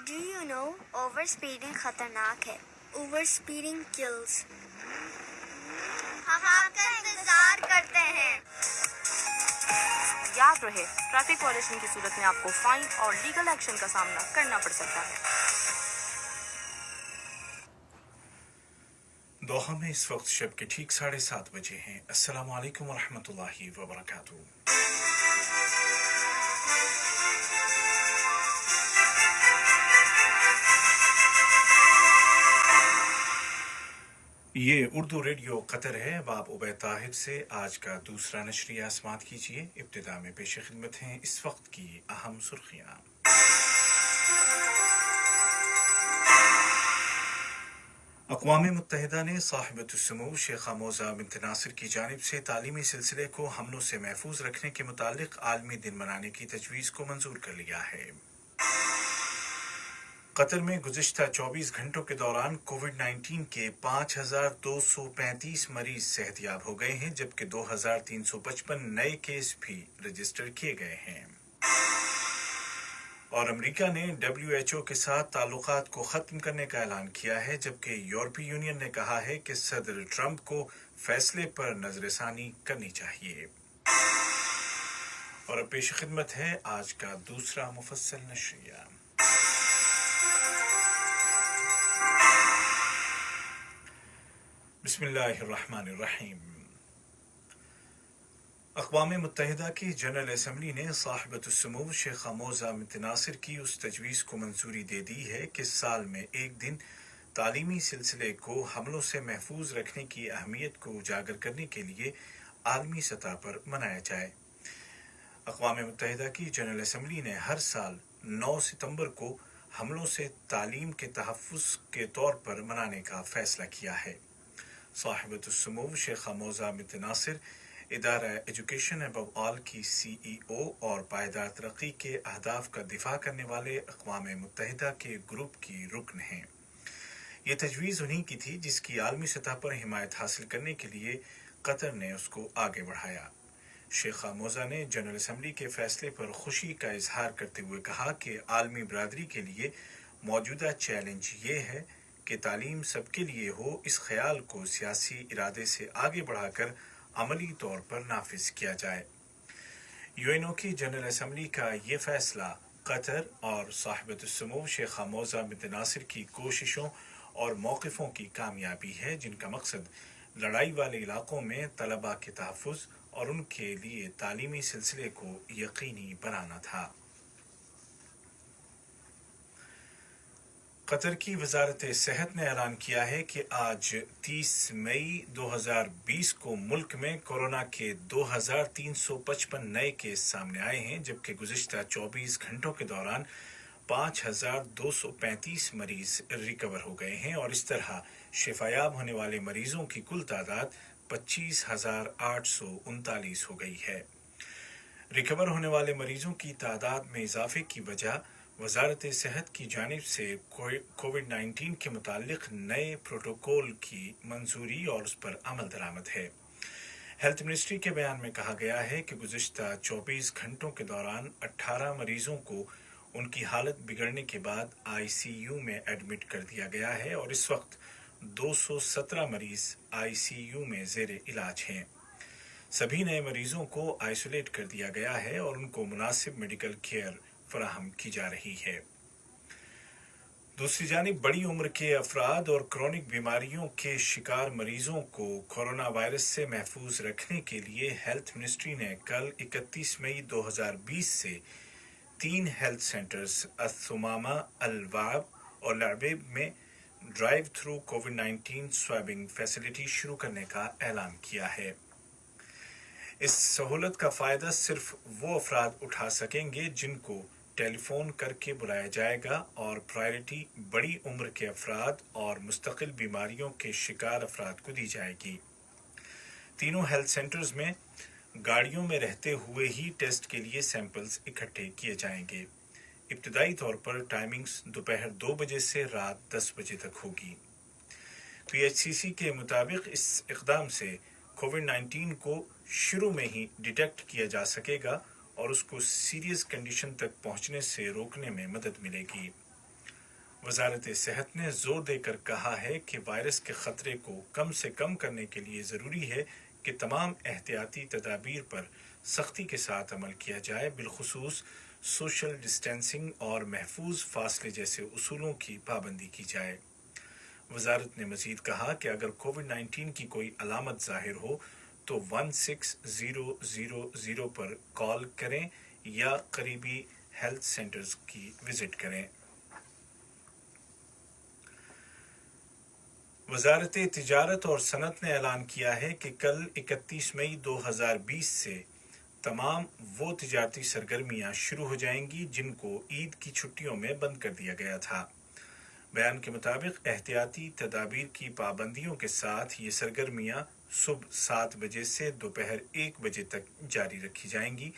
Do you know overspeeding खतरनाक है? Overspeeding kills. हम आपका इंतजार करते हैं. याद रहे, ट्रैफिक वायलेशन की सूरत में आपको फाइन और लीगल एक्शन का सामना करना पड़ सकता है. दोहा में इस वक्त शब के ठीक 7:30 बजे हैं. अस्सलामु अलैकुम वरहमतुल्लाहि वबरकातुहू. ये उर्दू रेडियो कतर है. अब आप उबैद ताहिर से आज का दूसरा नशरिया समाअत कीजिए. इब्तिदा में पेश खिदमत हैं इस वक्त की अहम सुर्खियाँ. अक़वाम मुत्तहिदा ने साहिबतुस्समू शेखा मौज़ा बिन्त नासिर की जानिब से तालीमी सिलसिले को हमलों से महफूज रखने के मुतालिक आलमी दिन मनाने की तजवीज़ को मंजूर कर लिया है. कतर में गुज़िश्ता 24 घंटों के दौरान कोविड-19 के 5,235 मरीज सेहतयाब हो गए हैं, जबकि 2,355 नए केस भी रजिस्टर किए गए हैं. और अमेरिका ने WHO के साथ ताल्लुकात को ख़त्म करने का ऐलान किया है, जबकि यूरोपीय यूनियन ने कहा है कि सदर ट्रंप को फैसले पर नज़रसानी करनी चाहिए. और अब पेश खिदमत है आज का दूसरा मुफस्सल नशरिया. बिस्मिल्लाहिर्रहमानिर्रहीम. अक़वाम मुत्तहिदा की जनरल असम्बली ने साहिबतुस्समू शेखा मौज़ा बिन्त नासिर की उस तजवीज़ को मंजूरी दे दी है कि साल में एक दिन तालीमी सिलसिले को हमलों से महफूज रखने की अहमियत को उजागर करने के लिए आलमी सतह पर मनाया जाए. अक़वाम मुत्तहिदा की जनरल असम्बली ने हर साल 9 सितंबर को हमलों से तालीम के तहफ़्फ़ुज़ के तौर पर मनाने का फ़ैसला किया है. साहिबतुस्समू शेखा मौज़ा बिन्त नासिर इदारा एजुकेशन अबव ऑल की CEO और पायदार तरक्की के अहदाफ का दिफा करने वाले अक़वाम मुत्तहिदा के ग्रुप की रुकन हैं. ये तजवीज़ उन्हीं की थी जिसकी आलमी सतह पर हिमायत हासिल करने के लिए कतर ने उसको आगे बढ़ाया. शेखा मौज़ा ने जनरल असम्बली के फ़ैसले पर खुशी का इजहार करते हुए कहा कि आलमी बरादरी के लिए मौजूदा चैलेंज ये है कि तालीम सबके लिए हो. इस ख्याल को सियासी इरादे से आगे बढ़ाकर अमली तौर पर नाफिज किया जाए. UNO की जनरल असम्बली का ये फैसला कतर और साहिबतुस्समू शेखा मौज़ा बिन्त नासिर की कोशिशों और मौक़िफ़ों की कामयाबी है, जिनका मकसद लड़ाई वाले इलाकों में तलबा के तहफ़्फ़ुज़ और उनके लिए तालीमी सिलसिले को यकीनी बनाना था. कतर की वजारत सेहत ने ऐलान किया है कि आज 30 मई 2020 को मुल्क में कोरोना के 2,355 नए केस सामने आए हैं, जबकि गुज़िश्ता 24 घंटों के दौरान 5,235 मरीज रिकवर हो गए हैं. और इस तरह शिफायाब होने वाले मरीजों की कुल तादाद 25,839 हो गई है. रिकवर होने वाले मरीजों की तादाद में इजाफे की वजह वजारत सेहत की जानिब से कोविड-19 के मुतालिक नए प्रोटोकॉल की मंजूरी और उस पर अमल दरामद है. हेल्थ मिनिस्ट्री के बयान में कहा गया है कि गुज़िश्ता 24 घंटों के दौरान 18 मरीजों को उनकी हालत बिगड़ने के बाद ICU में एडमिट कर दिया गया है और इस वक्त 217 मरीज ICU में ज़ेर इलाज हैं. सभी नए मरीजों को आइसोलेट कर दिया गया है और उनको मुनासिब मेडिकल केयर फराहम की जा रही है. दूसरी जानिब बड़ी उम्र के अफराद और क्रॉनिक बीमारियों के शिकार मरीजों को कोरोना वायरस से महफूज रखने के लिए हेल्थ मिनिस्ट्री ने कल 31 मई 2020 से 3 हेल्थ सेंटर्स अल-थुमामा, अल-वाब और लाबेब में ड्राइव थ्रू कोविड-19 स्वैबिंग फैसिलिटी शुरू करने का ऐलान किया है. इस सहूलत का फ़ायदा सिर्फ वो अफराद उठा सकेंगे जिनको टेलीफोन करके बुलाया जाएगा और प्रायोरिटी बड़ी उम्र के अफराद और मुस्तकिल बीमारियों के शिकार अफराद को दी जाएगी. तीनों हेल्थ सेंटर्स में गाड़ियों में रहते हुए ही टेस्ट के लिए सैंपल्स इकट्ठे किए जाएंगे. इब्तिदाई तौर पर टाइमिंग्स दोपहर 2 बजे से रात 10 बजे तक होगी. PHCC के मुताबिक इस इक़दाम से कोविड-19 को शुरू में ही डिटेक्ट किया जा सकेगा और उसको सीरियस कंडीशन तक पहुंचने से रोकने में मदद मिलेगी. वजारत सेहत ने जोर देकर कहा है कि वायरस के ख़तरे को कम से कम करने के लिए ज़रूरी है कि तमाम एहतियाती तदाबीर पर सख्ती के साथ अमल किया जाए, बिलखुसूस सोशल डिस्टेंसिंग और महफूज फासले जैसे उसूलों की पाबंदी की जाए। वजारत ने मजीद कहा कि अगर कोविड-19 की कोई अलामत ज़ाहिर हो तो 16000 पर कॉल करें या करीबी हेल्थ सेंटर्स की विजिट करें। वजारत तिजारत और सनत ने ऐलान किया है कि कल 31 मई 2020 से तमाम वो तिजारती सरगर्मियां शुरू हो जाएंगी जिनको ईद की छुट्टियों में बंद कर दिया गया था। बयान के मुताबिक एहतियाती तदाबीर की पाबंदियों के साथ ये सरगर्मियां सुबह 7 बजे से दोपहर 1 बजे तक जारी रखी जाएंगी।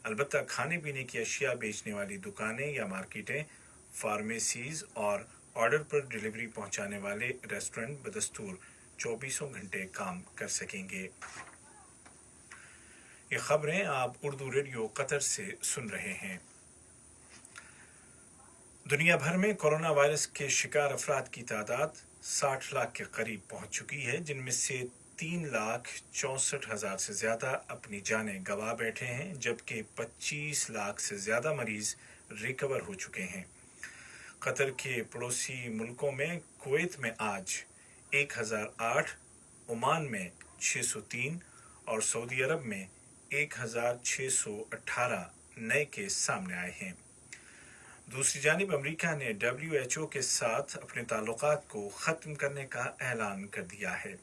अलबत्ता खाने पीने की अशिया बेचने वाली दुकानें या मार्केटें, फार्मेसीज और ऑर्डर पर डिलीवरी पहुंचाने वाले रेस्टोरेंट बदस्तूर 24 घंटे काम कर सकेंगे। ये खबरें आप उर्दू रेडियो कतर से सुन रहे हैं। दुनिया भर में कोरोना वायरस के शिकार अफराद की तादाद 60 लाख के करीब पहुंच चुकी है, जिनमें से 3,64,000 से ज्यादा अपनी जानें गंवा बैठे हैं, जबकि 25 लाख से ज्यादा मरीज रिकवर हो चुके हैं। कतर के पड़ोसी मुल्कों में कुवैत में आज 1008, ओमान में 603 और सऊदी अरब में 1618 नए केस सामने आए हैं। दूसरी जानिब अमेरिका ने WHO के साथ अपने ताल्लुकात को ख़त्म करने का ऐलान कर दिया है।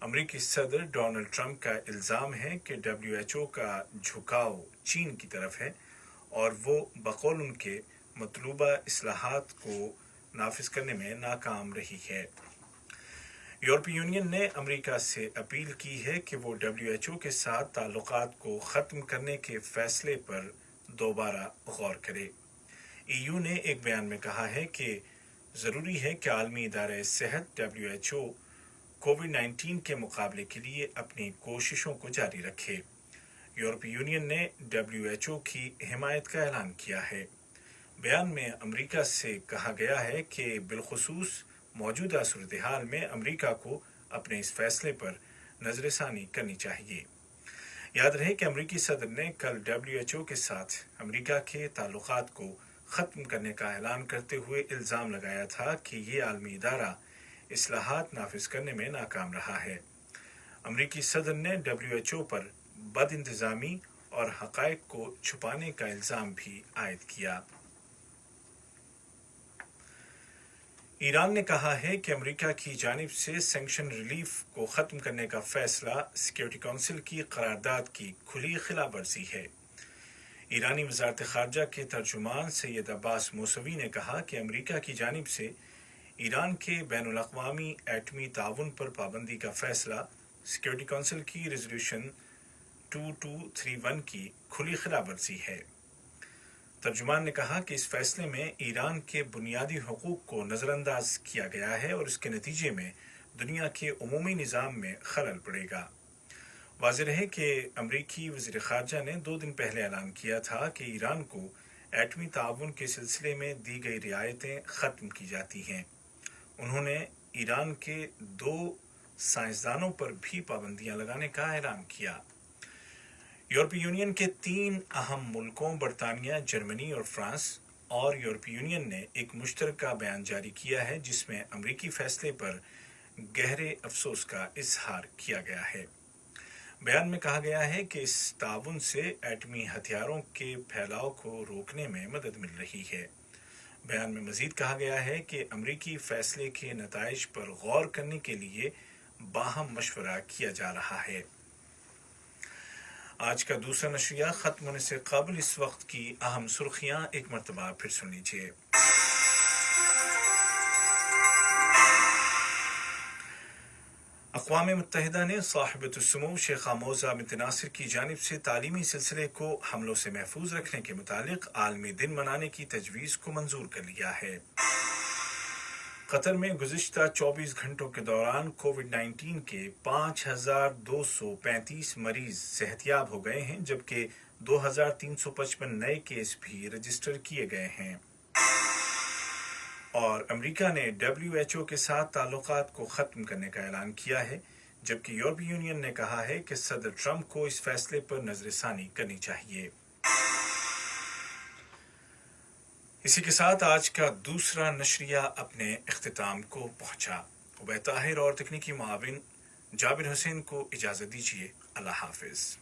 अमेरिकी सदर डोनाल्ड ट्रंप का इल्ज़ाम है कि WHO का झुकाव चीन की तरफ है और वो बकौल उनके मतलूबा इस्लाहात को नाफिज करने में नाकाम रही है। यूरोपीय यूनियन ने अमेरिका से अपील की है कि वो WHO के साथ ताल्लुकात को ख़त्म करने के फैसले पर दोबारा गौर करे। EU ने एक बयान में कहा है कि ज़रूरी है कि आलमी इदारे सेहत WHO कोविड-19 के मुकाबले के लिए अपनी कोशिशों को जारी रखे। यूरोपीय यूनियन ने WHO की हिमायत का ऐलान किया है। बयान में अमेरिका से कहा गया है कि बिलखुसूस मौजूदा सूरत हाल में अमेरिका को अपने इस फैसले पर नजरसानी करनी चाहिए। याद रहे कि अमेरिकी सदर ने कल WHO के साथ अमेरिका के ताल्लुकात को ख़त्म करने का ऐलान करते हुए इल्ज़ाम लगाया था कि ये आलमी इदारा इस्लाहात नाफिज करने में नाकाम रहा है। अमेरिकी सदर ने WHO पर बदइंतज़ामी और हक़ाइक़ को छुपाने का इल्ज़ाम भी आयद किया। ईरान ने कहा है कि अमेरिका की जानिब से सैंक्शन रिलीफ को ख़त्म करने का फैसला सिक्योरिटी काउंसिल की करारदाद की खुली खिलाफवर्जी है। ईरानी वज़ारत ख़ारजा के तर्जुमान सैयद अब्बास मौसवी ने कहा कि अमेरिका की जानिब से ईरान के बैनुल अक़वामी एटमी ताउन पर पाबंदी का फैसला सिक्योरिटी काउंसिल की रेजोल्यूशन 2231 की खुली खिलाफवर्जी है। तर्जुमान ने कहा कि इस फैसले में ईरान के बुनियादी हुकूक को नज़रअंदाज किया गया है और इसके नतीजे में दुनिया के उमूमी निज़ाम में खलल पड़ेगा। वाज़ेह है कि अमरीकी वज़ीर ख़ारजा ने 2 दिन पहले ऐलान किया था कि ईरान को एटमी ताउन के सिलसिले में दी गई रियायतें ख़त्म की जाती हैं। उन्होंने ईरान के 2 साइंसदानों पर भी पाबंदियां लगाने का ऐलान किया। यूरोपीय यूनियन के 3 अहम मुल्कों बरतानिया, जर्मनी और फ्रांस और यूरोपीय यूनियन ने एक मुश्तरका बयान जारी किया है जिसमें अमरीकी फैसले पर गहरे अफसोस का इजहार किया गया है। बयान में कहा गया है कि इस ताउन से एटमी हथियारों के फैलाव को रोकने में मदद मिल रही है। बयान में मजीद कहा गया है कि अमरीकी फैसले के नताइज पर गौर करने के लिए बाहम मशवरा किया जा रहा है। आज का दूसरा नशरिया खत्म होने से कबल इस वक्त की अहम सुर्खियां एक मरतबा फिर सुन लीजिए। अक़वाम मुत्तहिदा ने साहिबतुस्समू शेखा मौज़ा बिन्त नासिर की जानिब से तालीमी सिलसिले को हमलों से महफूज रखने के मुतालिक आलमी दिन मनाने की तजवीज़ को मंजूर कर लिया है। कतर में गुज़िश्ता 24 घंटों के दौरान कोविड-19 के 5,235 मरीज सेहतयाब हो गए हैं, जबकि 2,355 नए केस भी रजिस्टर किए गए हैं। اور امریکہ نے WHO کے ساتھ تعلقات کو ختم کرنے کا اعلان کیا ہے، جبکہ یورپی یونین نے کہا ہے کہ صدر ٹرمپ کو اس فیصلے پر نظر ثانی کرنی چاہیے۔ اسی کے ساتھ آج کا دوسرا نشریہ اپنے اختتام کو پہنچا۔ عبید طاہر اور تکنیکی معاون جابر حسین کو اجازت دیجیے۔ اللہ حافظ۔